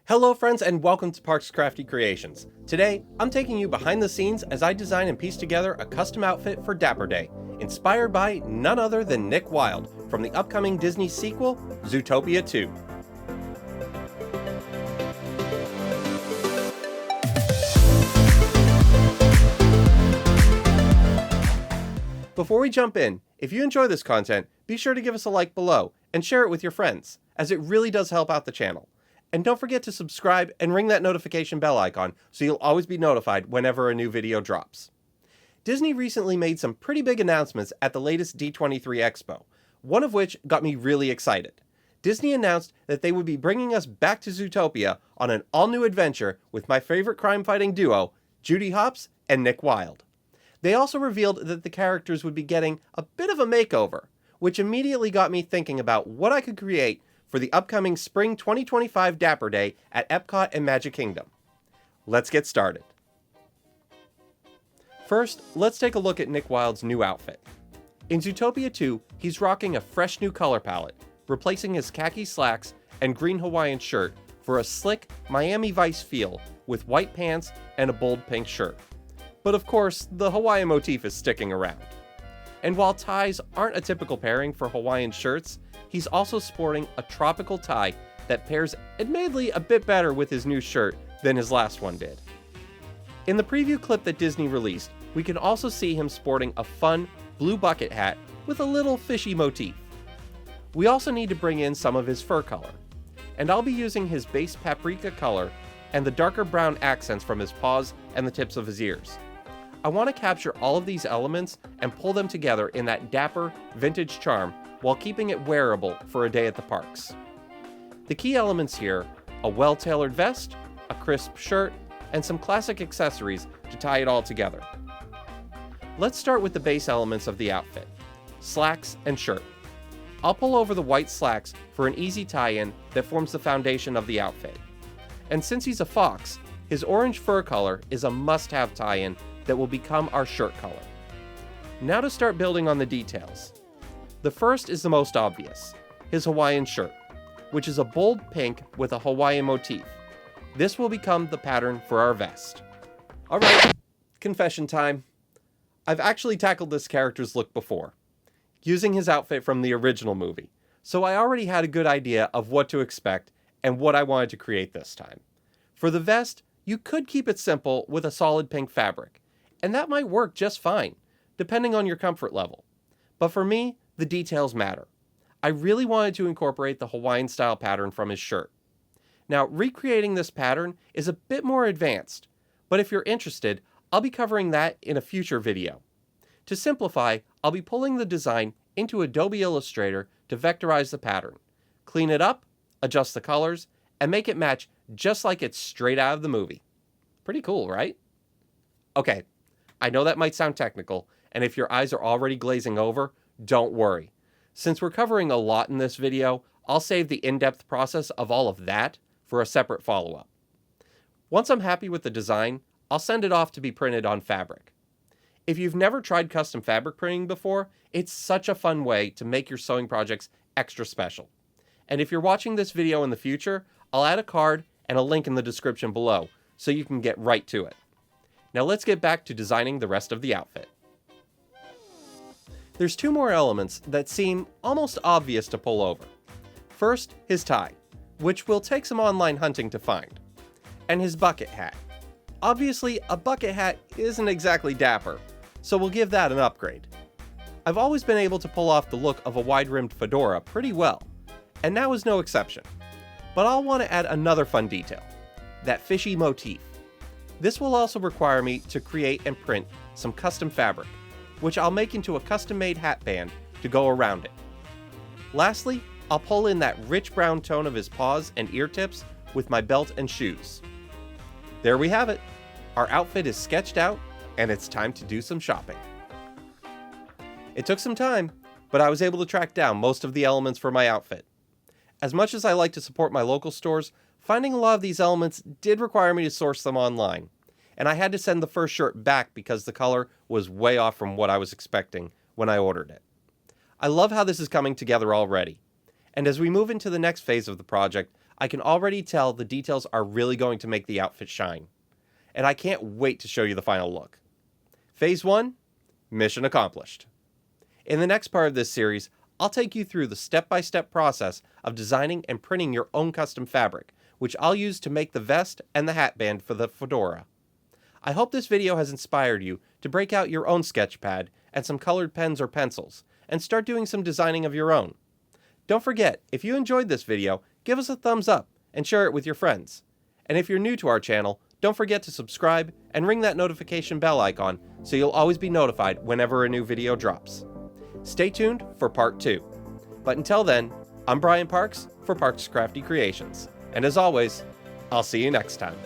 Hello friends and welcome to Park's Crafty Creations. Today, I'm taking you behind the scenes as I design and piece together a custom outfit for Dapper Day, inspired by none other than Nick Wilde from the upcoming Disney sequel, Zootopia 2. Before we jump in, if you enjoy this content, be sure to give us a like below and share it with your friends, as it really does help out the channel. And don't forget to subscribe and ring that notification bell icon so you'll always be notified whenever a new video drops. Disney recently made some pretty big announcements at the latest D23 Expo, one of which got me really excited. Disney announced that they would be bringing us back to Zootopia on an all-new adventure with my favorite crime-fighting duo, Judy Hopps and Nick Wilde. They also revealed that the characters would be getting a bit of a makeover, which immediately got me thinking about what I could create for the upcoming Spring 2025 Dapper Day at Epcot and Magic Kingdom. Let's get started. First, let's take a look at Nick Wilde's new outfit. In Zootopia 2, he's rocking a fresh new color palette, replacing his khaki slacks and green Hawaiian shirt for a slick Miami Vice feel with white pants and a bold pink shirt. But of course, the Hawaiian motif is sticking around. And while ties aren't a typical pairing for Hawaiian shirts, he's also sporting a tropical tie that pairs admittedly a bit better with his new shirt than his last one did. In the preview clip that Disney released, we can also see him sporting a fun blue bucket hat with a little fishy motif. We also need to bring in some of his fur color, and I'll be using his base paprika color and the darker brown accents from his paws and the tips of his ears. I want to capture all of these elements and pull them together in that dapper, vintage charm while keeping it wearable for a day at the parks. The key elements here: a well-tailored vest, a crisp shirt, and some classic accessories to tie it all together. Let's start with the base elements of the outfit: slacks and shirt. I'll pull over the white slacks for an easy tie-in that forms the foundation of the outfit. And since he's a fox, his orange fur color is a must-have tie-in that will become our shirt color. Now to start building on the details. The first is the most obvious, his Hawaiian shirt, which is a bold pink with a Hawaiian motif. This will become the pattern for our vest. Alright, confession time. I've actually tackled this character's look before, using his outfit from the original movie, so I already had a good idea of what to expect and what I wanted to create this time. For the vest, you could keep it simple with a solid pink fabric, and that might work just fine, depending on your comfort level. But for me, the details matter. I really wanted to incorporate the Hawaiian style pattern from his shirt. Now, recreating this pattern is a bit more advanced, but if you're interested, I'll be covering that in a future video. To simplify, I'll be pulling the design into Adobe Illustrator to vectorize the pattern, clean it up, adjust the colors, and make it match just like it's straight out of the movie. Pretty cool, right? Okay, I know that might sound technical, and if your eyes are already glazing over, don't worry. Since we're covering a lot in this video, I'll save the in-depth process of all of that for a separate follow-up. Once I'm happy with the design, I'll send it off to be printed on fabric. If you've never tried custom fabric printing before, it's such a fun way to make your sewing projects extra special. And if you're watching this video in the future, I'll add a card and a link in the description below so you can get right to it. Now let's get back to designing the rest of the outfit. There's two more elements that seem almost obvious to pull over. First, his tie, which will take some online hunting to find, and his bucket hat. Obviously, a bucket hat isn't exactly dapper, so we'll give that an upgrade. I've always been able to pull off the look of a wide-rimmed fedora pretty well, and now is no exception. But I'll want to add another fun detail: that fishy motif. This will also require me to create and print some custom fabric, which I'll make into a custom-made hat band to go around it. Lastly, I'll pull in that rich brown tone of his paws and ear tips with my belt and shoes. There we have it. Our outfit is sketched out, and it's time to do some shopping. It took some time, but I was able to track down most of the elements for my outfit. As much as I like to support my local stores, finding a lot of these elements did require me to source them online, and I had to send the first shirt back because the color was way off from what I was expecting when I ordered it. I love how this is coming together already, and as we move into the next phase of the project, I can already tell the details are really going to make the outfit shine. And I can't wait to show you the final look. Phase 1, mission accomplished. In the next part of this series, I'll take you through the step-by-step process of designing and printing your own custom fabric, which I'll use to make the vest and the hat band for the fedora. I hope this video has inspired you to break out your own sketch pad and some colored pens or pencils, and start doing some designing of your own. Don't forget, if you enjoyed this video, give us a thumbs up and share it with your friends. And if you're new to our channel, don't forget to subscribe and ring that notification bell icon so you'll always be notified whenever a new video drops. Stay tuned for part 2. But until then, I'm Brian Parks for Parks Crafty Creations. And as always, I'll see you next time.